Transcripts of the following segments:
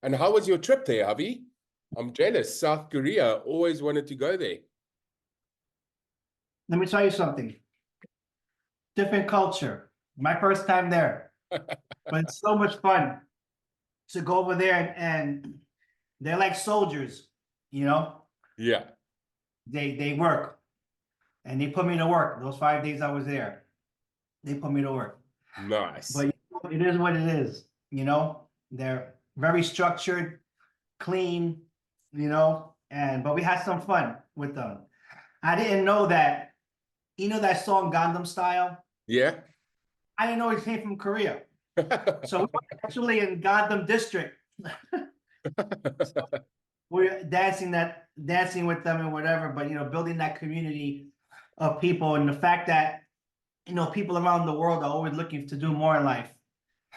And how was your trip there, Javi? I'm jealous. South Korea, always wanted to go there. Let me tell you something. Different culture. My first time there, but it's so much fun to go over there and they're like soldiers, you know. Yeah, They work and they put me to work. Those 5 days I was there, they put me to work. nice. But it is what it is, you know. They're very structured, clean, you know, and but we had some fun with them. I didn't know that, you know that song Gangnam Style? Yeah. I didn't know it came from Korea. So we were actually in Gangnam District. So we're dancing with them and whatever, but you know, building that community of people and the fact that you know people around the world are always looking to do more in life.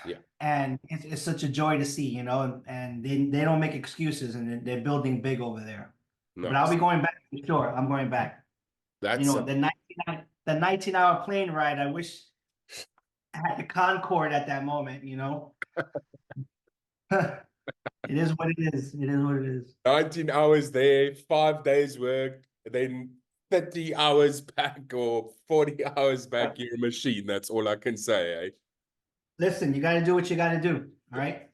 Yeah, And it's such a joy to see, you know, and they don't make excuses and they're building big over there. But I'll nice. be going back for sure. I'm going back. You That's know, the 19-hour plane ride, I wish I had the Concorde at that moment, you know. It is what it is. It is what it is. 19 hours there, 5 days work, then 30 hours back or 40 hours back in your machine. That's all I can say, eh? Listen, you got to do what you got to do. All right.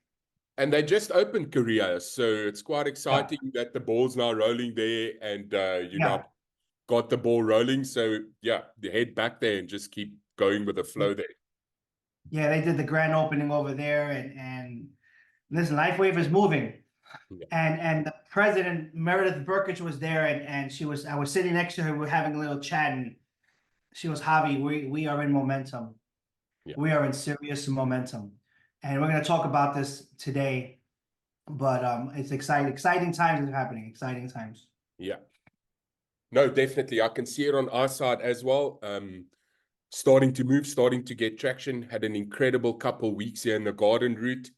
And they just opened Korea, so it's quite Yeah. exciting that the ball's now rolling there and you Yeah. know got the ball rolling. So yeah, you head back there and just keep going with the flow there. Yeah. They did the grand opening over there, and listen, LifeWave is moving. Yeah. And the president Meredith Burkich was there, and I was sitting next to her. We were having a little chat, and she was Javi. We are in momentum. Yeah. We are in serious momentum, and we're going to talk about this today. But it's exciting times are happening. Exciting times. Yeah. No, definitely. I can see it on our side as well. Starting to move, starting to get traction. Had an incredible couple weeks here in the garden route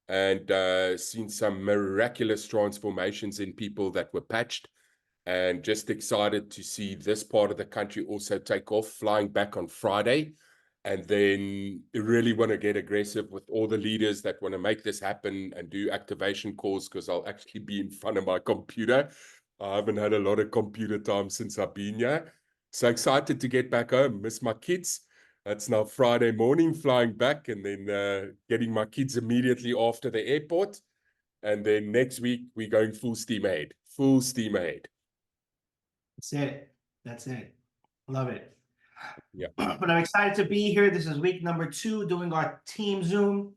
and seen some miraculous transformations in people that were patched. And just excited to see this part of the country also take off, flying back on Friday. And then really want to get aggressive with all the leaders that want to make this happen and do activation calls, because I'll actually be in front of my computer. I haven't had a lot of computer time since I've been here. So excited to get back home. Miss my kids. That's now Friday morning, flying back and then getting my kids immediately after the airport. And then next week, we're going full steam ahead. Full steam ahead. That's it. That's it. Love it. Yeah. But I'm excited to be here. This is week number 2 doing our team Zoom.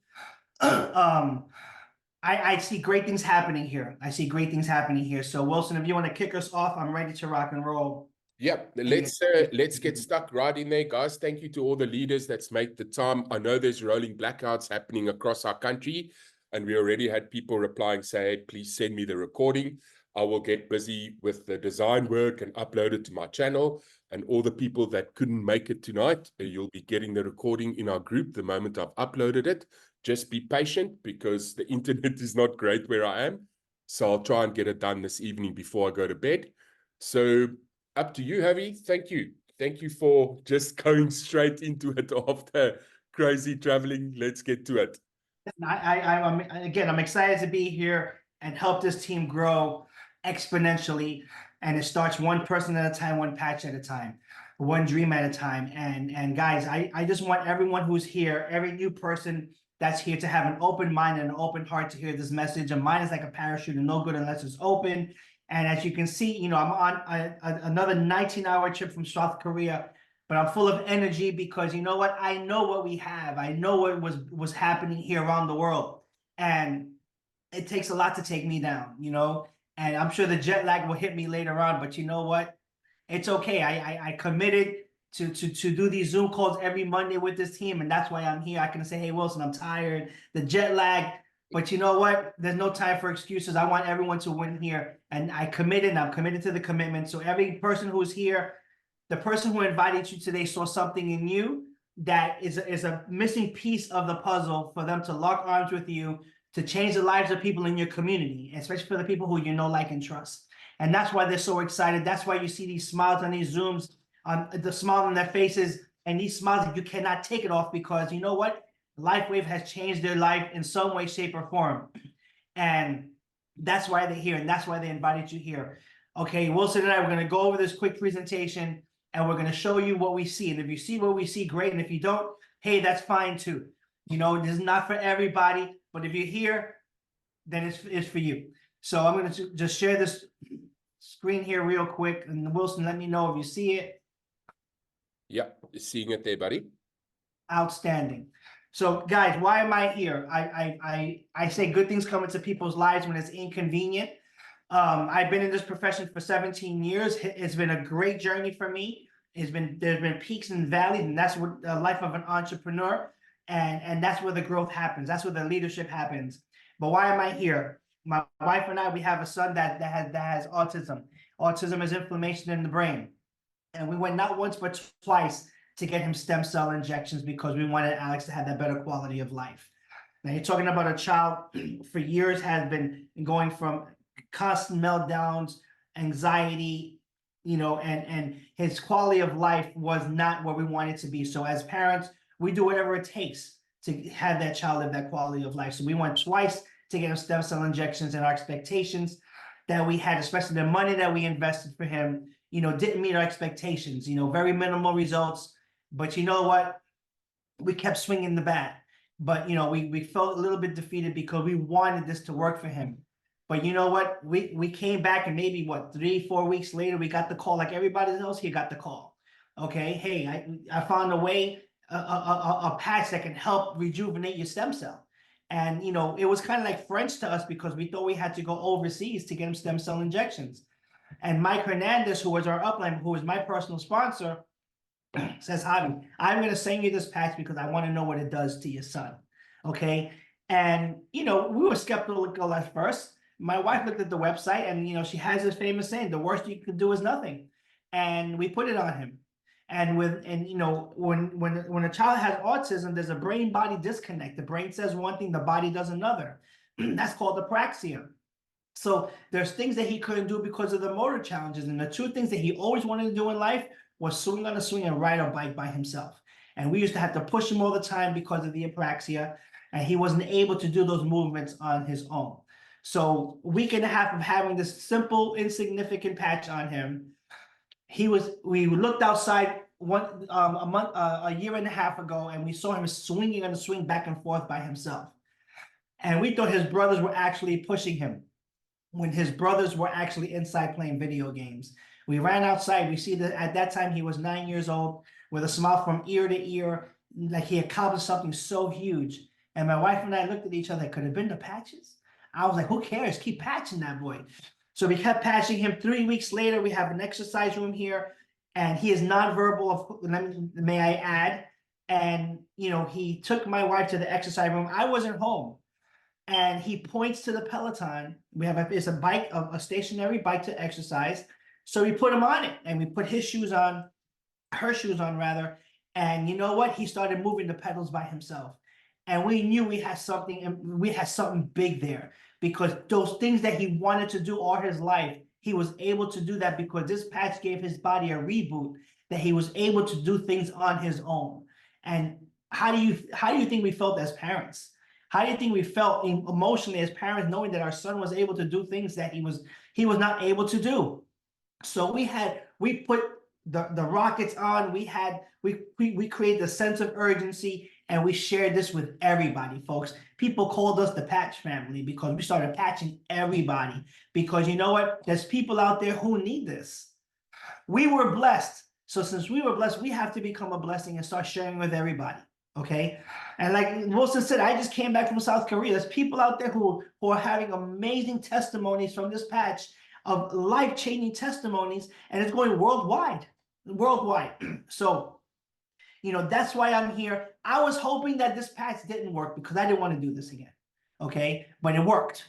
I see great things happening here. I see great things happening here. So Wilson, if you want to kick us off, I'm ready to rock and roll. Yep, let's get stuck right in there, guys. Thank you to all the leaders that's made the time. I know there's rolling blackouts happening across our country, and we already had people replying, say, hey, please send me the recording. I will get busy with the design work and upload it to my channel. And all the people that couldn't make it tonight, you'll be getting the recording in our group the moment I've uploaded it. Just be patient because the internet is not great where I am. So I'll try and get it done this evening before I go to bed. So up to you, Javi. Thank you. Thank you for just going straight into it after crazy traveling. Let's get to it. I'm excited to be here and help this team grow exponentially. And it starts one person at a time, one patch at a time, one dream at a time. And guys, I just want everyone who's here, every new person that's here, to have an open mind and an open heart to hear this message. A mind is like a parachute and no good unless it's open. And as you can see, you know, I'm on another 19-hour trip from South Korea, but I'm full of energy because you know what? I know what we have. I know what was happening here around the world. And it takes a lot to take me down, you know? And I'm sure the jet lag will hit me later on, but you know what? It's okay. I committed to do these Zoom calls every Monday with this team, and that's why I'm here. I can say, hey, Wilson, I'm tired. The jet lag. But you know what? There's no time for excuses. I want everyone to win here. And I'm committed to the commitment. So every person who's here, the person who invited you today saw something in you that is a missing piece of the puzzle for them to lock arms with you to change the lives of people in your community, especially for the people who you know, like, and trust. And that's why they're so excited. That's why you see these smiles on these Zooms, on the smile on their faces, and these smiles that you cannot take it off because you know what? LifeWave has changed their life in some way, shape, or form. And that's why they're here, and that's why they invited you here. Okay, Wilson and I, we're going to go over this quick presentation, and we're going to show you what we see. And if you see what we see, great. And if you don't, hey, that's fine too. You know, this is not for everybody, but if you're here, then it's for you. So I'm going to just share this screen here real quick. And Wilson, let me know if you see it. Yeah, seeing it there, buddy. Outstanding. So guys, why am I here? I say good things come into people's lives when it's inconvenient. I've been in this profession for 17 years. It's been a great journey for me. There's been peaks and valleys, and that's what the life of an entrepreneur, and that's where the growth happens. That's where the leadership happens. But why am I here? My wife and I, we have a son that has autism. Autism is inflammation in the brain, and we went not once but twice to get him stem cell injections because we wanted Alex to have that better quality of life. Now you're talking about a child for years has been going from constant meltdowns, anxiety, you know, and his quality of life was not where we want it to be. So as parents, we do whatever it takes to have that child have that quality of life. So we went twice to get him stem cell injections, and our expectations that we had, especially the money that we invested for him, you know, didn't meet our expectations, you know, very minimal results. But you know what? We kept swinging the bat. But, you know, we felt a little bit defeated because we wanted this to work for him. But you know what? We came back, and maybe, what, 3-4 weeks later, we got the call like everybody else. He got the call. Okay, hey, I found a way, a patch that can help rejuvenate your stem cell. And, you know, it was kind of like French to us because we thought we had to go overseas to get him stem cell injections. And Mike Hernandez, who was our upline, who was my personal sponsor, says, Javi, I'm going to send you this patch because I want to know what it does to your son. Okay. And, you know, we were skeptical at first. My wife looked at the website, and, you know, she has this famous saying, the worst you can do is nothing. And we put it on him. And you know, when a child has autism, there's a brain body disconnect. The brain says one thing, the body does another. That's called apraxia. So there's things that he couldn't do because of the motor challenges. And the two things that he always wanted to do in life was swing on a swing and ride a bike by himself. And we used to have to push him all the time because of the apraxia, and he wasn't able to do those movements on his own. So a week and a half of having this simple, insignificant patch on him, we looked outside a year and a half ago, and we saw him swinging on the swing back and forth by himself. And we thought his brothers were actually pushing him, when his brothers were actually inside playing video games. We ran outside. We see that at that time he was 9 years old, with a smile from ear to ear, like he accomplished something so huge. And my wife and I looked at each other. Could have been the patches. I was like, who cares? Keep patching that boy. So we kept patching him. 3 weeks later, we have an exercise room here, and he is nonverbal, may I add. And, you know, he took my wife to the exercise room. I wasn't home. And he points to the Peloton. It's a bike, a stationary bike to exercise. So we put him on it, and we put her shoes on rather. And you know what? He started moving the pedals by himself. And we knew we had something big there, because those things that he wanted to do all his life, he was able to do that because this patch gave his body a reboot, that he was able to do things on his own. And how do you think we felt as parents? How do you think we felt emotionally as parents, knowing that our son was able to do things that he was not able to do? So we put the rockets on. We created a sense of urgency, and we shared this with everybody, folks. People called us the Patch Family because we started patching everybody. Because you know what? There's people out there who need this. We were blessed. So since we were blessed, we have to become a blessing and start sharing with everybody. Okay. And like Wilson said, I just came back from South Korea. There's people out there who are having amazing testimonies from this patch, of life-changing testimonies, and it's going worldwide. So, you know, that's why I'm here. I was hoping that this patch didn't work because I didn't want to do this again. Okay. But it worked.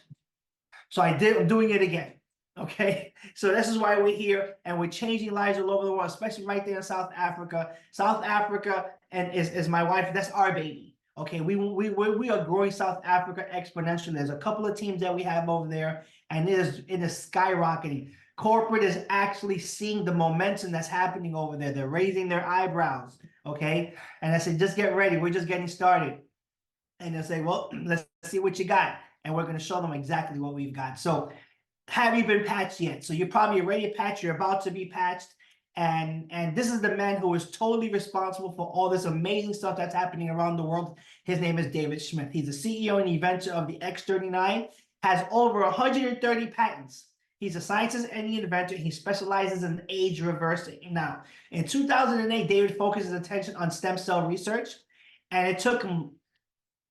So I'm doing it again. Okay. So this is why we're here, and we're changing lives all over the world, especially right there in South Africa. South Africa and is my wife. That's our baby. Okay. We are growing South Africa exponentially. There's a couple of teams that we have over there, and it is skyrocketing. Corporate is actually seeing the momentum that's happening over there. They're raising their eyebrows. Okay. And I said, just get ready. We're just getting started. And they'll say, well, let's see what you got. and we're going to show them exactly what we've got. So have you been patched yet? So you're probably already patched, you're about to be patched. And this is the man who is totally responsible for all this amazing stuff that's happening around the world. His name is David Smith. He's the CEO and inventor of the X39, has over 130 patents. He's a scientist and the inventor. He specializes in age reversing. Now, in 2008, David focused his attention on stem cell research, and it took him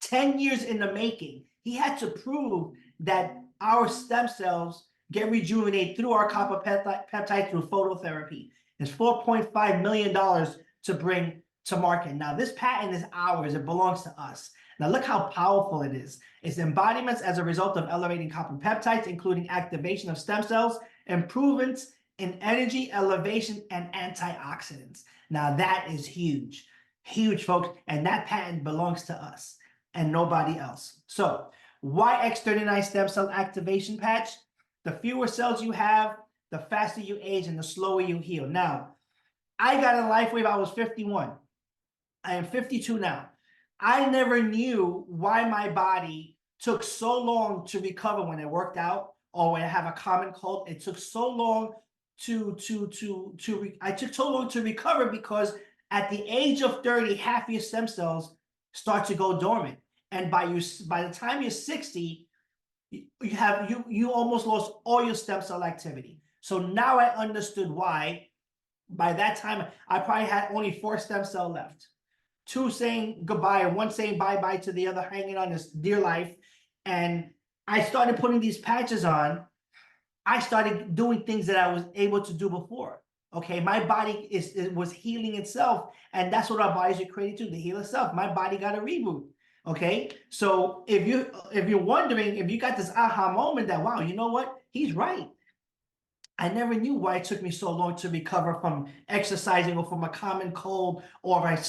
10 years in the making. He had to prove that our stem cells get rejuvenated through our copper peptide through phototherapy. It's $4.5 million to bring to market. Now, this patent is ours. It belongs to us. Now, look how powerful it is. Its embodiments as a result of elevating copper peptides, including activation of stem cells, improvements in energy, elevation, and antioxidants. Now, that is huge. Huge, folks. And that patent belongs to us and nobody else. So, why X39 stem cell activation patch? The fewer cells you have, the faster you age and the slower you heal. Now, I got a life wave, I was 51. I am 52 now. I never knew why my body took so long to recover when I worked out or when I have a common cold. It took so long I took so long to recover because at the age of 30, half your stem cells start to go dormant. And by the time you're 60, you almost lost all your stem cell activity. So now I understood why. By that time, I probably had only 4 stem cells left. 2 saying goodbye, and 1 saying bye-bye to the other, hanging on this dear life. And I started putting these patches on. I started doing things that I was able to do before. Okay, my body was healing itself, and that's what our bodies are created to heal itself. My body got a reboot. Okay, so if you're wondering, if you got this aha moment that, wow, you know what, he's right. I never knew why it took me so long to recover from exercising or from a common cold or if I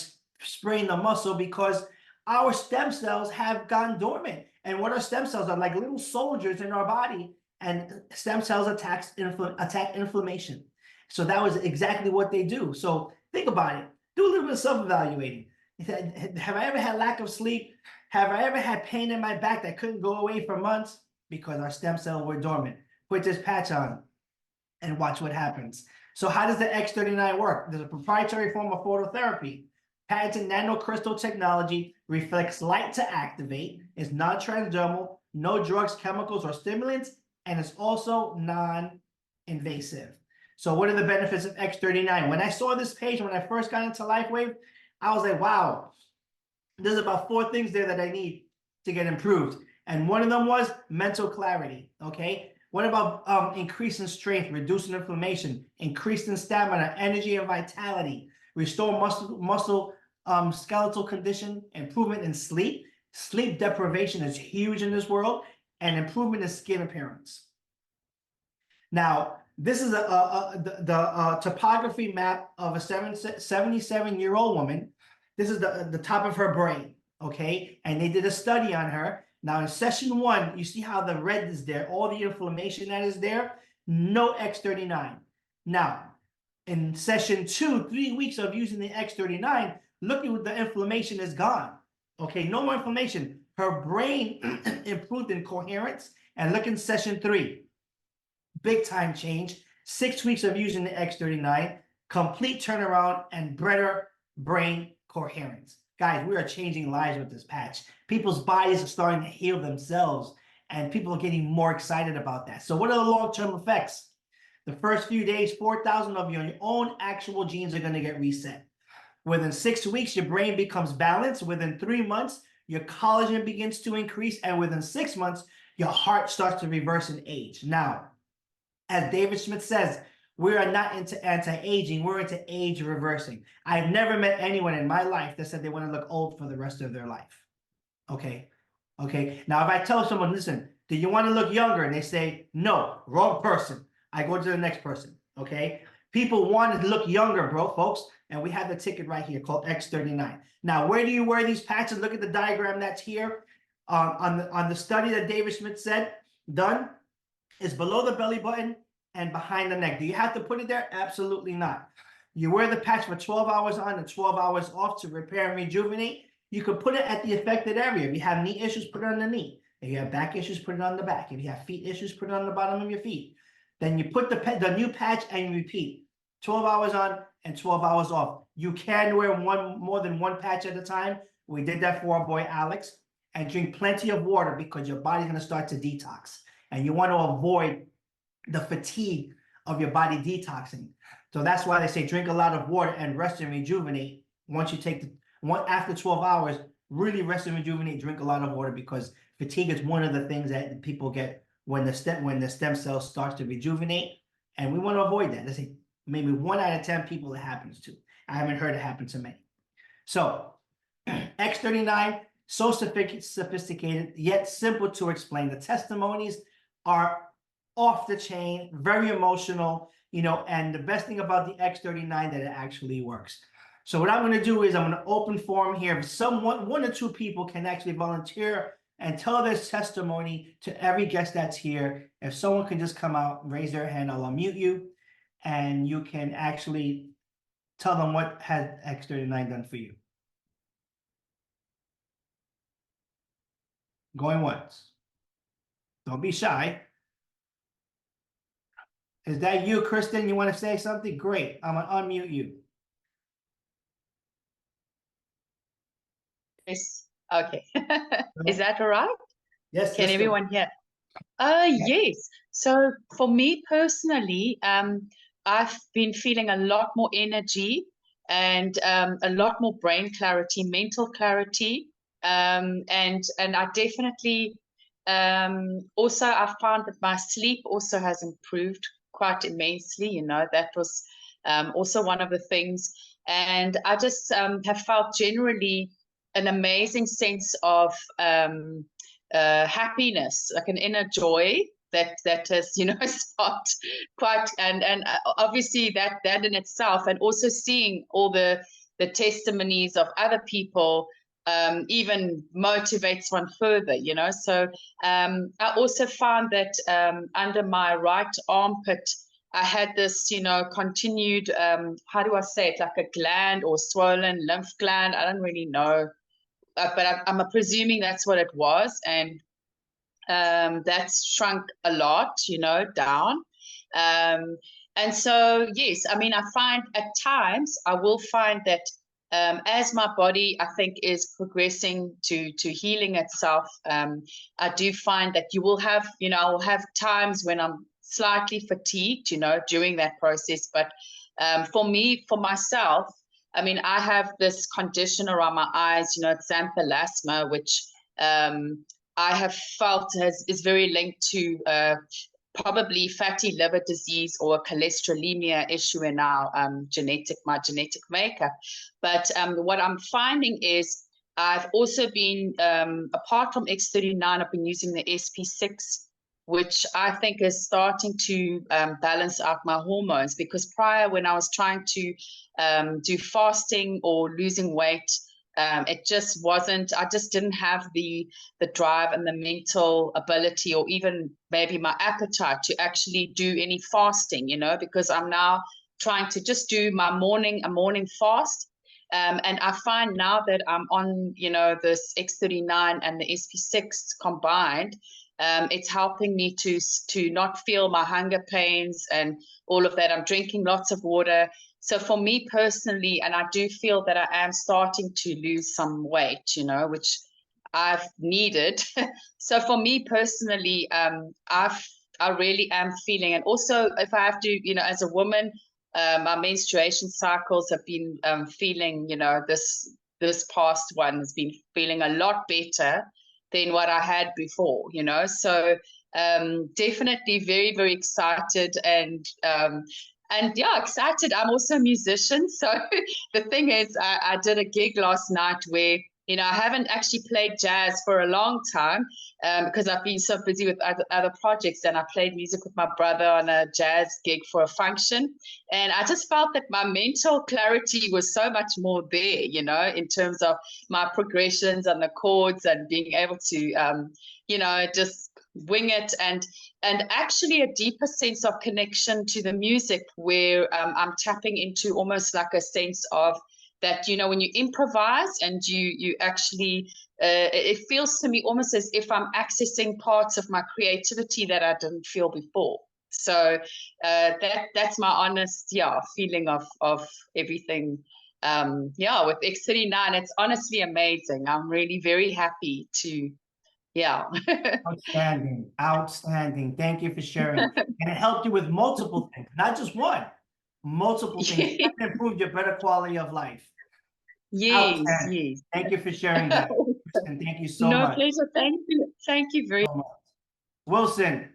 sprained the muscle, because our stem cells have gone dormant. And what our stem cells are, like little soldiers in our body, and stem cells attack inflammation. So that was exactly what they do. So think about it. Do a little bit of self-evaluating. Have I ever had lack of sleep? Have I ever had pain in my back that couldn't go away for months? Because our stem cells were dormant. Put this patch on and watch what happens. So how does the X39 work? There's a proprietary form of phototherapy. Patented nanocrystal technology, reflects light to activate, is non-transdermal, no drugs, chemicals, or stimulants, and it's also non-invasive. So what are the benefits of X39? When I saw this page, when I first got into LifeWave, I was like, wow, there's about 4 things there that I need to get improved. And one of them was mental clarity, okay? What about increasing strength, reducing inflammation, increasing stamina, energy and vitality, restore muscle skeletal condition, improvement in sleep. Sleep deprivation is huge in this world, and improvement in skin appearance. Now, this is the topography map of a 77-year-old woman. This is the top of her brain, okay? And they did a study on her. Now, in session 1, you see how the red is there, all the inflammation that is there, no X39. Now, in session 2, 3 weeks of using the X39, look at what the inflammation is gone. Okay, no more inflammation. Her brain improved in coherence. And look in session 3, big time change. 6 weeks of using the X39, complete turnaround and better brain coherence. Guys, we are changing lives with this patch. People's bodies are starting to heal themselves, and people are getting more excited about that. So what are the long-term effects? The first few days, 4,000 of your own actual genes are going to get reset. Within 6 weeks, your brain becomes balanced. Within 3 months, your collagen begins to increase. And within 6 months, your heart starts to reverse in age. Now, as David Smith says, we are not into anti-aging. We're into age reversing. I've never met anyone in my life that said they want to look old for the rest of their life. Okay. Okay. Now, if I tell someone, listen, do you want to look younger? And they say, no, wrong person. I go to the next person. Okay. People want to look younger, bro, folks. And we have the ticket right here called X39. Now, where do you wear these patches? Look at the diagram that's here. On the study that David Smith said, done, is below the belly button and behind the neck. Do you have to put it there? Absolutely not. You wear the patch for 12 hours on and 12 hours off to repair and rejuvenate. You can put it at the affected area. If you have knee issues, put it on the knee. If you have back issues, put it on the back. If you have feet issues, put it on the bottom of your feet. Then you put the new patch and you repeat. 12 hours on and 12 hours off. You can wear more than one patch at a time. We did that for our boy Alex. And drink plenty of water because your body's going to start to detox. And you want to avoid the fatigue of your body detoxing. So that's why they say drink a lot of water and rest and rejuvenate. Once you take after 12 hours, really rest and rejuvenate, drink a lot of water, because fatigue is one of the things that people get when the stem cells starts to rejuvenate. And we want to avoid that. Let's say maybe 1 out of 10 people it happens to. I haven't heard it happen to many. So X39, so sophisticated, yet simple to explain. The testimonies are off the chain, very emotional, and the best thing about the X39 that it actually works. So what I'm going to do is I'm going to open forum here. If one or two people can actually volunteer and tell their testimony to every guest that's here. If someone can just come out, raise their hand, I'll unmute you, and you can actually tell them what has X39 done for you. Going once. Don't be shy. Is that you, Kristen? You want to say something? Great. I'm going to unmute you. Yes. Okay. Is that all right? Yes. Can everyone hear? Yes. So for me personally, I've been feeling a lot more energy and a lot more brain clarity, mental clarity. And I definitely also I found that my sleep also has improved quite immensely. That was also one of the things. And I just have felt generally an amazing sense of happiness, like an inner joy that has sparked quite, and obviously that in itself, and also seeing all the testimonies of other people even motivates one further, so I also found that under my right armpit I had this continued how do I say it, like a gland or swollen lymph gland, I don't really know, but I'm presuming that's what it was, and that's shrunk a lot, down. And so, yes, I mean, I find at times I will find that as my body, I think, is progressing to healing itself, I do find that you will have, I will have times when I'm slightly fatigued, during that process. But for myself, I mean, I have this condition around my eyes, it's xanthelasma, which I have felt is very linked to probably fatty liver disease or a cholesterolemia issue in our my genetic makeup. But what I'm finding is I've also been, apart from X39, I've been using the SP6, which I think is starting to balance out my hormones, because prior, when I was trying to do fasting or losing weight, it just wasn't, I just didn't have the drive and the mental ability, or even maybe my appetite to actually do any fasting, because I'm now trying to just do a morning fast. And I find now that I'm on, this X39 and the SP6 combined, it's helping me to not feel my hunger pains and all of that. I'm drinking lots of water. So for me personally, and I do feel that I am starting to lose some weight, which I've needed. So for me personally, I really am feeling, and also if I have to, as a woman, my menstruation cycles have been feeling, this past one has been feeling a lot better than what I had before, so definitely very, very excited, and yeah, excited. I'm also a musician. So the thing is, I did a gig last night where, I haven't actually played jazz for a long time because I've been so busy with other projects, and I played music with my brother on a jazz gig for a function. And I just felt that my mental clarity was so much more there, in terms of my progressions and the chords and being able to, just wing it, and actually a deeper sense of connection to the music, where I'm tapping into almost like a sense of that, you know, when you improvise and you actually, it feels to me almost as if I'm accessing parts of my creativity that I didn't feel before. So that's my honest, feeling of everything. With X39, it's honestly amazing. I'm really very happy to, Outstanding, outstanding. Thank you for sharing. And it helped you with multiple things, not just one, multiple things. And improved your better quality of life. Yes, Outstanding. yes. Thank you for sharing that. And thank you so No much. pleasure. Thank you very much. Wilson.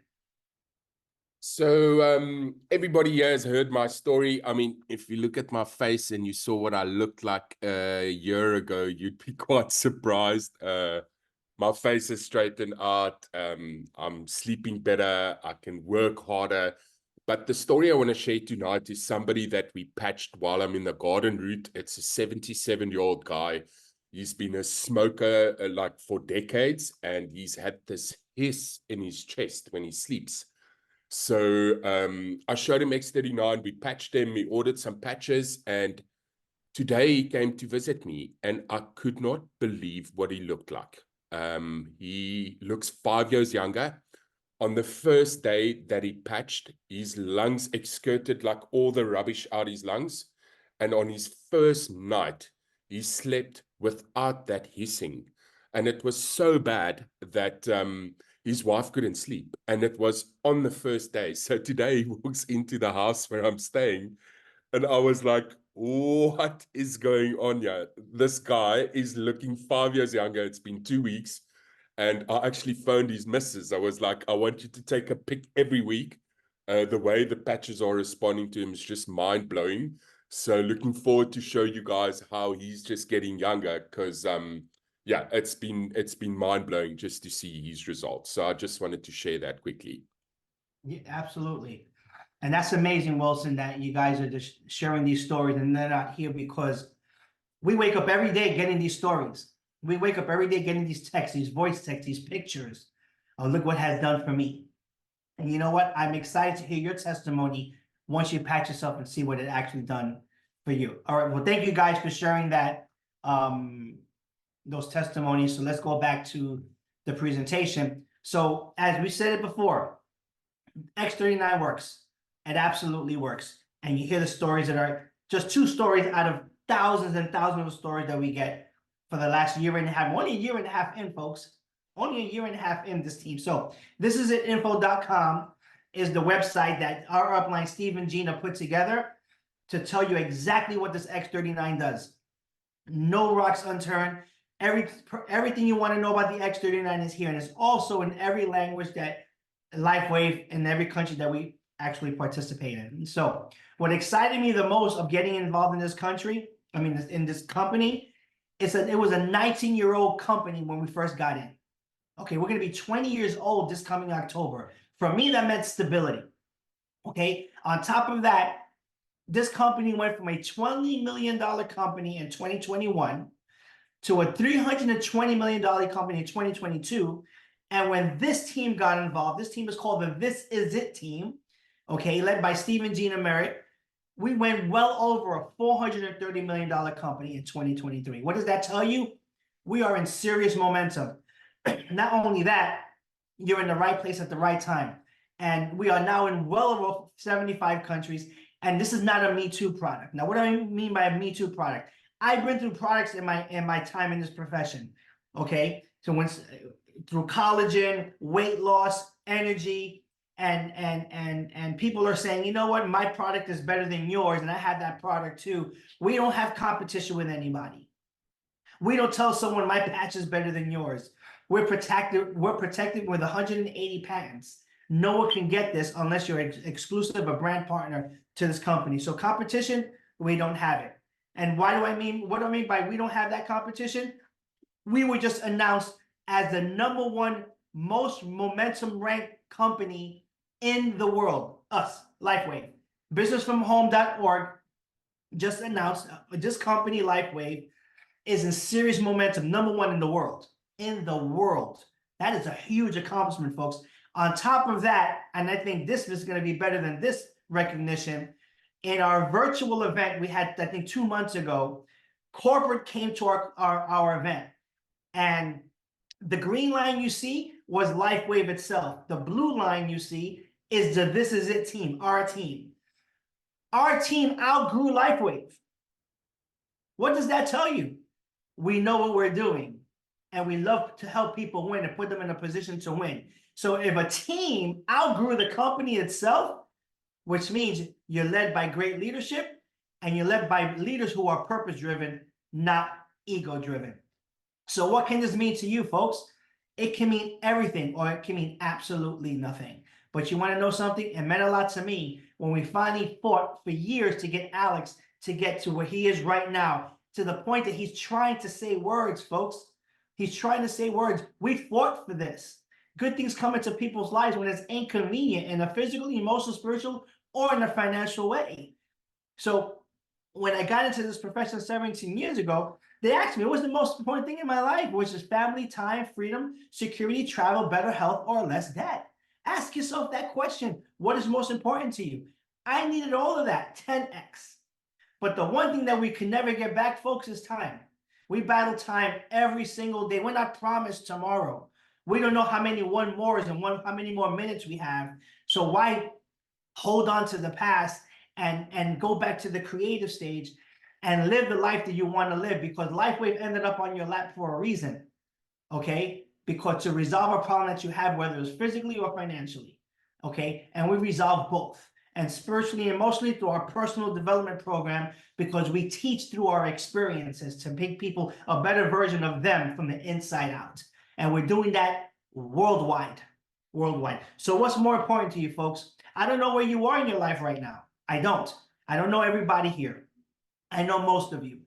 So everybody here has heard my story. I mean, if you look at my face and you saw what I looked like a year ago, you'd be quite surprised. My face is straightened out. I'm sleeping better. I can work harder. But the story I want to share tonight is somebody that we patched while I'm in the garden route. It's a 77-year-old guy. He's been a smoker like for decades, and he's had this hiss in his chest when he sleeps. So I showed him X39. We patched him. We ordered some patches, and today he came to visit me, and I could not believe what he looked like. He looks 5 years younger. On the first day that he patched, his lungs excreted like all the rubbish out his lungs. And on his first night, he slept without that hissing. And it was so bad that his wife couldn't sleep. And it was on the first day. So today he walks into the house where I'm staying. And I was like, what is going on here? This guy is looking 5 years younger. It's been 2 weeks. And I actually phoned his missus. I was like, I want you to take a pic every week. The way the patches are responding to him is just mind-blowing. So looking forward to show you guys how he's just getting younger, because it's been mind-blowing just to see his results. So I just wanted to share that quickly. Yeah, absolutely. And that's amazing, Wilson, that you guys are just sharing these stories and they're not here because we wake up every day getting these stories. We wake up every day getting these texts, these voice texts, these pictures. Oh, look what has done for me. And you know what? I'm excited to hear your testimony once you patch yourself and see what it actually done for you. All right. Well, thank you guys for sharing that, those testimonies. So let's go back to the presentation. So as we said it before, X39 works. It absolutely works. And you hear the stories that are just 2 stories out of thousands and thousands of stories that we get for the last year and a half. Only a year and a half in, folks. Only a year and a half in this team. So this is it. Info.com is the website that our upline Steve and Gina put together to tell you exactly what this X39 does. No rocks unturned. Everything you want to know about the X39 is here, and it's also in every language that LifeWave in every country that we actually participate in. And so what excited me the most of getting involved in this country, in this company, is that it was a 19-year-old company when we first got in. Okay, we're going to be 20 years old this coming October. For me, that meant stability. Okay, on top of that, this company went from a $20 million company in 2021 to a $320 million company in 2022. And when this team got involved, this team is called the This Is It team, okay, led by Steve and Gina Merritt. We went well over a $430 million company in 2023. What does that tell you? We are in serious momentum. Not only that, you're in the right place at the right time. And we are now in well over 75 countries. And this is not a Me Too product. Now, what do I mean by a Me Too product? I've been through products in my time in this profession. Okay, so through collagen, weight loss, energy, and people are saying, you know what, my product is better than yours, and I have that product too. We don't have competition with anybody. We don't tell someone my patch is better than yours. We're protected with 180 patents. No one can get this unless you're exclusive or brand partner to this company. So competition, we don't have it. And what do I mean by we don't have that competition? We were just announced as the #1 most momentum ranked company in the world. Us, LifeWave. Businessfromhome.org just announced this company, LifeWave, is in serious momentum, #1 in the world. In the world. That is a huge accomplishment, folks. On top of that, and I think this is going to be better than this recognition, in our virtual event we had, I think 2 months ago, corporate came to our event, and the green line you see was LifeWave itself. The blue line you see is the This Is It team, our team. Our team outgrew LifeWave. What does that tell you? We know what we're doing, and we love to help people win and put them in a position to win. So if a team outgrew the company itself, which means you're led by great leadership and you're led by leaders who are purpose-driven, not ego-driven. So what can this mean to you, folks? It can mean everything, or it can mean absolutely nothing. But you want to know something? It meant a lot to me when we finally fought for years to get Alex to get to where he is right now, to the point that he's trying to say words, folks. He's trying to say words. We fought for this. Good things come into people's lives when it's inconvenient in a physical, emotional, spiritual, or in a financial way. So when I got into this profession 17 years ago, they asked me, what's the most important thing in my life? Which is family, time, freedom, security, travel, better health, or less debt. Ask yourself that question. What is most important to you? I needed all of that, 10x. But the one thing that we can never get back, folks, is time. We battle time every single day. We're not promised tomorrow. We don't know how many one mores and how many more minutes we have. So why hold on to the past and go back to the creative stage and live the life that you want to live? Because LifeWave ended up on your lap for a reason, okay? Because to resolve a problem that you have, whether it's physically or financially, okay? And we resolve both, and spiritually and emotionally through our personal development program, because we teach through our experiences to make people a better version of them from the inside out. And we're doing that worldwide. So what's more important to you, folks? I don't know where you are in your life right now. I don't know everybody here. I know most of you,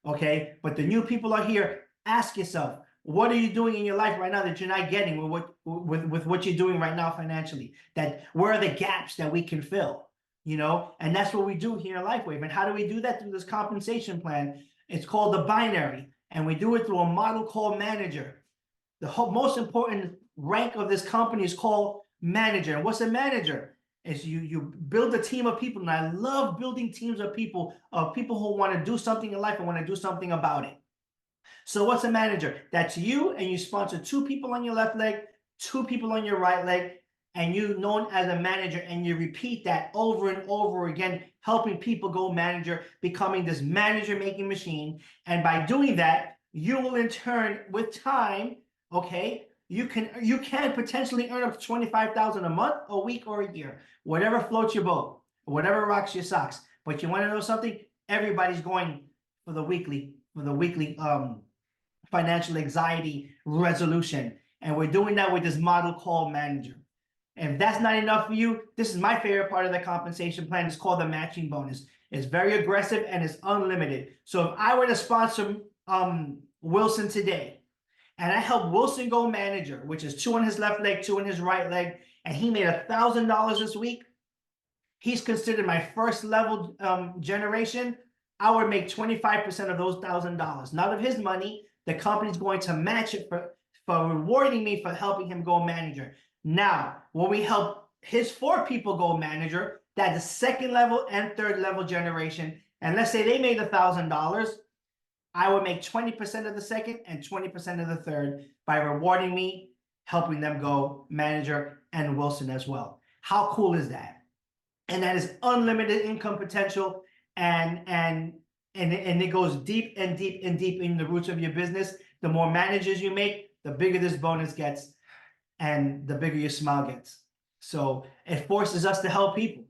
okay? But the new people are here. Ask yourself, what are you doing in your life right now that you're not getting with what you're doing right now financially? That where are the gaps that we can fill, you know? And that's what we do here at LifeWave. And how do we do that? Through this compensation plan. It's called the binary, and we do it through a model called manager. The most important rank of this company is called manager. And what's a manager? Is you build a team of people, and I love building teams of people who want to do something in life and want to do something about it. So what's a manager? That's you, and you sponsor 2 people on your left leg, 2 people on your right leg, and you're known as a manager, and you repeat that over and over again, helping people go manager, becoming this manager-making machine. And by doing that, you will in turn, with time, okay, you can potentially earn up to $25,000 a month, a week, or a year, whatever floats your boat, whatever rocks your socks. But you want to know something? Everybody's going for the weekly financial anxiety resolution, and we're doing that with this model called manager. And if that's not enough for you, this is my favorite part of the compensation plan. It's called the matching bonus. It's very aggressive and it's unlimited. So if I were to sponsor Wilson today, and I helped Wilson go manager, which is 2 on his left leg, 2 on his right leg, and he made $1,000 this week, he's considered my first level generation. I would make 25% of those $1,000. Not of his money. The company's going to match it for rewarding me for helping him go manager. Now, when we help his 4 people go manager, that's the 2nd level and 3rd level generation. And let's say they made $1,000. I would make 20% of the 2nd and 20% of the 3rd by rewarding me, helping them go manager, and Wilson as well. How cool is that? And that is unlimited income potential, and it goes deep and deep and deep in the roots of your business. The more managers you make, the bigger this bonus gets, and the bigger your smile gets. So it forces us to help people.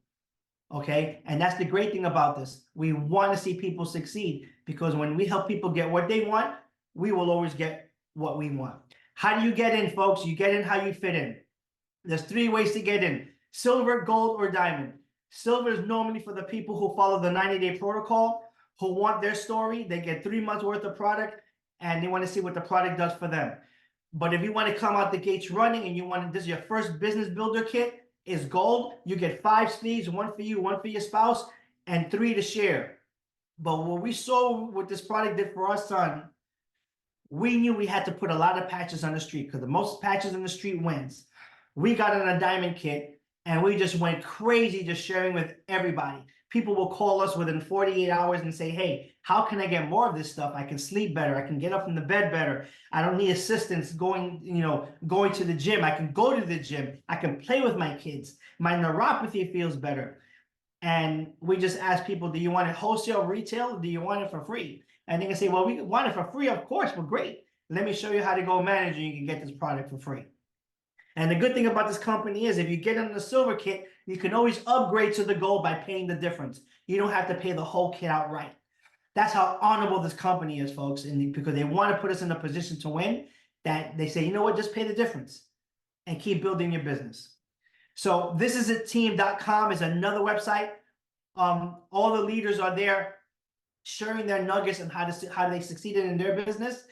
Okay, and that's the great thing about this. We want to see people succeed, because when we help people get what they want, we will always get what we want. How do you get in, folks? You get in how you fit in. There's 3 ways to get in: silver, gold, or diamond. Silver is normally for the people who follow the 90-day protocol, who want their story. They get 3 months worth of product, and they want to see what the product does for them. But if you want to come out the gates running, and you want this is your first business builder kit, is gold. You get 5 sleeves, 1 for you, 1 for your spouse, and 3 to share. But what we saw what this product did for our son, we knew we had to put a lot of patches on the street, because the most patches on the street wins. We got on a diamond kit, and we just went crazy just sharing with everybody. People will call us within 48 hours and say, hey, how can I get more of this stuff? I can sleep better. I can get up from the bed better. I don't need assistance going to the gym. I can go to the gym. I can play with my kids. My neuropathy feels better. And we just ask people, do you want it wholesale, retail? Do you want it for free? And they can say, well, we want it for free, of course. Well, great. Let me show you how to go manage and you can get this product for free. And the good thing about this company is if you get on the silver kit, you can always upgrade to the gold by paying the difference. You don't have to pay the whole kit outright. That's how honorable this company is, folks. And because they want to put us in a position to win, that they say, you know what, just pay the difference and keep building your business. So thisisitteam.com is another website. All the leaders are there sharing their nuggets on how they succeeded in their business.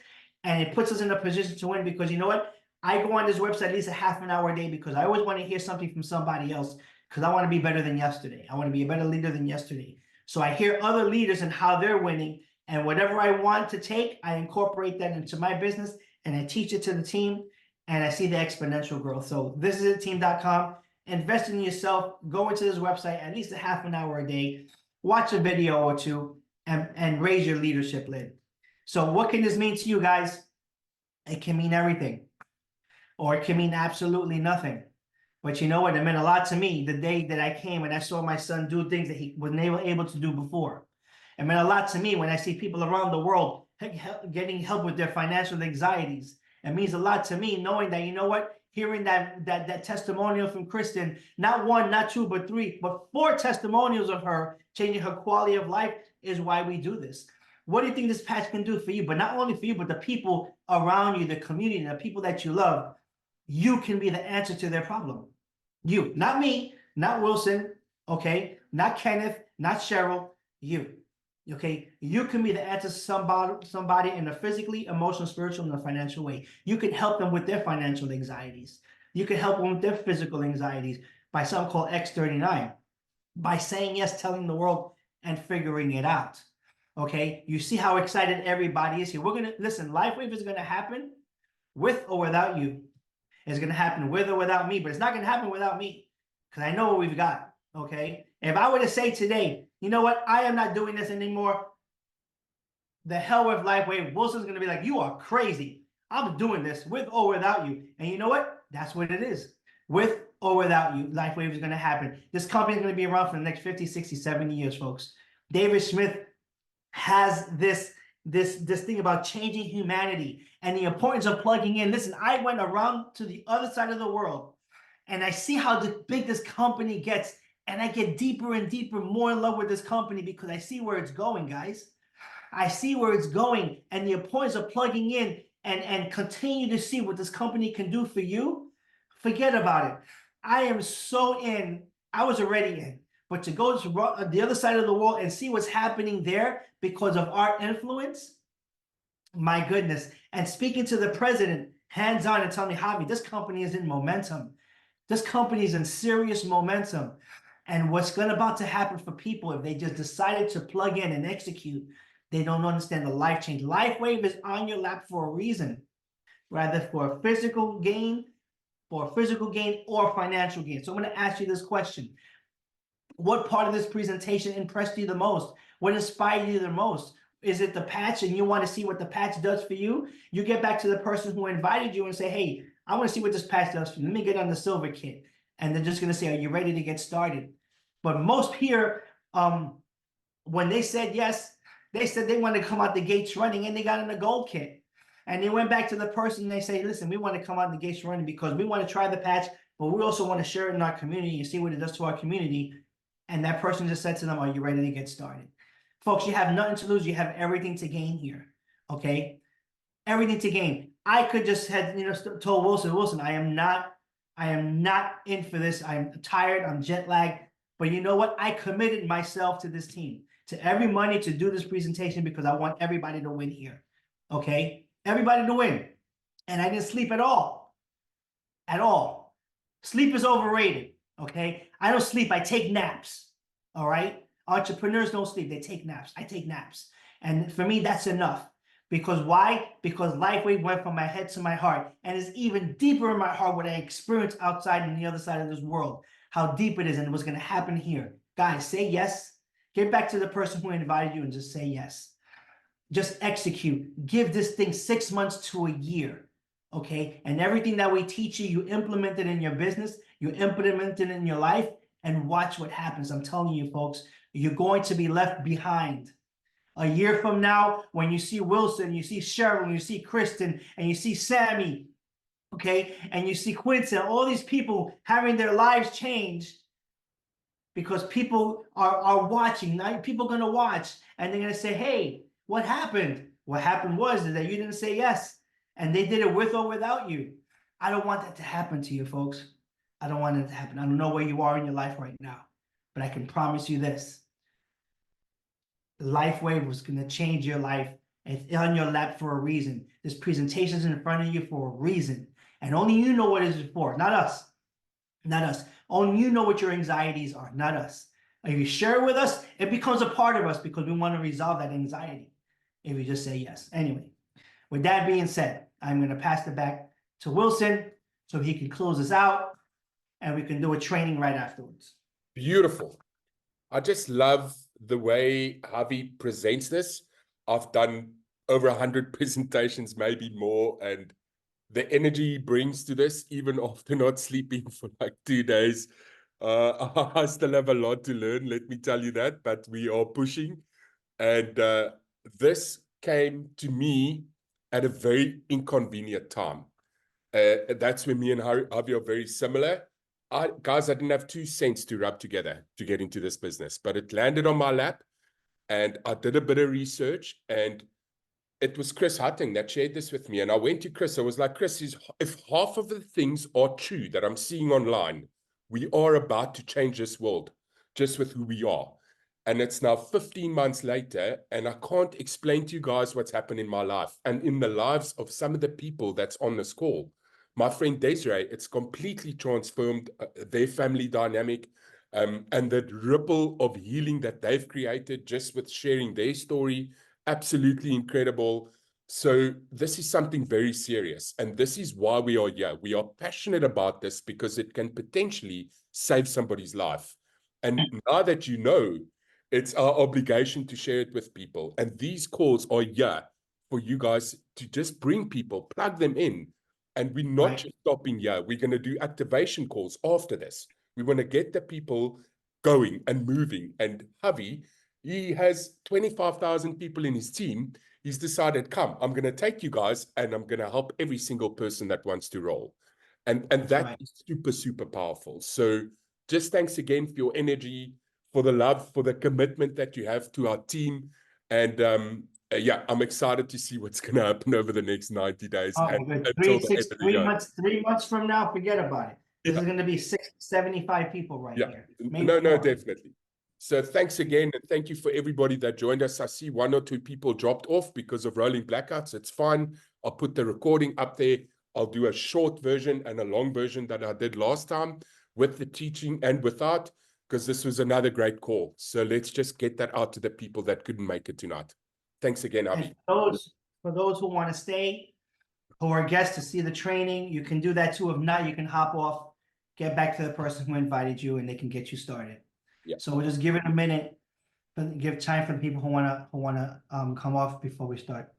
And it puts us in a position to win because you know what? I go on this website at least a half an hour a day because I always want to hear something from somebody else because I want to be better than yesterday. I want to be a better leader than yesterday. So I hear other leaders and how they're winning, and whatever I want to take, I incorporate that into my business and I teach it to the team, and I see the exponential growth. So thisisitteam.com. Invest in yourself. Go into this website at least a half an hour a day. Watch a video or two and raise your leadership lid. So what can this mean to you guys? It can mean everything. Or it can mean absolutely nothing. But you know what? It meant a lot to me the day that I came and I saw my son do things that he was never able to do before. It meant a lot to me when I see people around the world getting help with their financial anxieties. It means a lot to me knowing that, you know what? Hearing that testimonial from Kristen, not one, not two, but three, but 4 testimonials of her changing her quality of life is why we do this. What do you think this patch can do for you? But not only for you, but the people around you, the community, the people that you love. You can be the answer to their problem. You, not me, not Wilson, okay? Not Kenneth, not Cheryl, you. Okay, you can be the answer to somebody in a physically, emotional, spiritual, and a financial way. You can help them with their financial anxieties. You can help them with their physical anxieties by something called X39, by saying yes, telling the world, and figuring it out. Okay, you see how excited everybody is here. We're gonna listen. LifeWave is gonna happen with or without you. It's gonna happen with or without me, but it's not gonna happen without me because I know what we've got. Okay, if I were to say today, you know what, I am not doing this anymore, the hell with LifeWave, Wilson's gonna be like, you are crazy. I'm doing this with or without you. And you know what? That's what it is. With or without you, LifeWave is gonna happen. This company is gonna be around for the next 50, 60, 70 years, folks. David Smith has this thing about changing humanity and the importance of plugging in. Listen, I went around to the other side of the world and I see how big this company gets, and I get deeper and deeper, more in love with this company because I see where it's going, guys. I see where it's going and the importance of plugging in and continue to see what this company can do for you. Forget about it. I am so in. I was already in. But to go to the other side of the world and see what's happening there because of our influence, my goodness. And speaking to the president hands-on and telling me, Javi, this company is in momentum. This company is in serious momentum. And what's about to happen for people if they just decided to plug in and execute, they don't understand the life change. LifeWave is on your lap for a reason, rather for a physical gain, or financial gain. So I'm going to ask you this question. What part of this presentation impressed you the most? What inspired you the most? Is it the patch and you want to see what the patch does for you? You get back to the person who invited you and say, hey, I want to see what this patch does for you. Let me get on the silver kit. And they're just going to say, are you ready to get started? But most here, when they said yes, they said they want to come out the gates running and they got in the gold kit. And they went back to the person and they say, listen, we want to come out the gates running because we want to try the patch, but we also want to share it in our community and see what it does to our community. And that person just said to them, are you ready to get started? Folks, you have nothing to lose. You have everything to gain here, okay? Everything to gain. I could just have, told Wilson, I am not in for this. I'm tired. I'm jet lagged. But you know what? I committed myself to this team, to every money to do this presentation because I want everybody to win here, okay? Everybody to win. And I didn't sleep at all. At all. Sleep is overrated. Okay, I don't sleep. I take naps. All right, entrepreneurs don't sleep. They take naps. I take naps, and for me, that's enough. Because why? Because LifeWave went from my head to my heart, and it's even deeper in my heart what I experienced outside on the other side of this world. How deep it is, and what's going to happen here, guys. Say yes. Get back to the person who invited you and just say yes. Just execute. Give this thing 6 months to a year, okay? And everything that we teach you, you implement it in your business, you implement it in your life, and watch what happens. I'm telling you, folks, you're going to be left behind. A year from now, when you see Wilson, you see Cheryl, you see Kristen, and you see Sammy, okay, and you see Quincy, all these people having their lives changed because people are watching. Now people are going to watch, and they're going to say, hey, what happened? What happened was that you didn't say yes, and they did it with or without you. I don't want that to happen to you, folks. I don't want it to happen. I don't know where you are in your life right now, but I can promise you this. LifeWave was going to change your life. It's on your lap for a reason. This presentation is in front of you for a reason. And only you know what it is for, not us. Not us. Only you know what your anxieties are, not us. If you share it with us, it becomes a part of us because we want to resolve that anxiety. If you just say yes. Anyway, with that being said, I'm going to pass it back to Wilson so he can close us out and we can do a training right afterwards. Beautiful. I just love the way Javi presents this. I've done over 100 presentations, maybe more, and the energy he brings to this, even after not sleeping for like 2 days, I still have a lot to learn, let me tell you that, but we are pushing. And this came to me at a very inconvenient time. That's when me and Javi are very similar. Guys, I didn't have 2 cents to rub together to get into this business, but it landed on my lap and I did a bit of research, and it was Chris Hutting that shared this with me. And I went to Chris. I was like, Chris, if half of the things are true that I'm seeing online, we are about to change this world just with who we are. And it's now 15 months later, and I can't explain to you guys what's happened in my life and in the lives of some of the people that's on this call. My friend Desiree, it's completely transformed their family dynamic, and the ripple of healing that they've created just with sharing their story. Absolutely incredible. So this is something very serious, and this is why we are here. We are passionate about this because it can potentially save somebody's life. And now that you know, it's our obligation to share it with people. And these calls are here for you guys to just bring people, plug them in. And we're not just stopping here. We're going to do activation calls after this. We want to get the people going and moving. And Javi, he has 25,000 people in his team. He's decided, come, I'm going to take you guys and I'm going to help every single person that wants to roll. And that is super, super powerful. So just thanks again for your energy, for the love, for the commitment that you have to our team. And yeah, I'm excited to see what's going to happen over the next 90 days. Oh, and good. until the end of the year. 3 months from now, forget about it. This Yeah. is going to be 75 people right here. Maybe No, more. definitely. So thanks again, and thank you for everybody that joined us. I see 1 or 2 people dropped off because of rolling blackouts. It's fine. I'll put the recording up there. I'll do a short version and a long version that I did last time with the teaching and without, because this was another great call. So let's just get that out to the people that couldn't make it tonight. Thanks again, Javi. And for those who want to stay, who are guests to see the training, you can do that too. If not, you can hop off, get back to the person who invited you, and they can get you started. Yeah. So we'll just give it a minute, give time for the people who wanna come off before we start.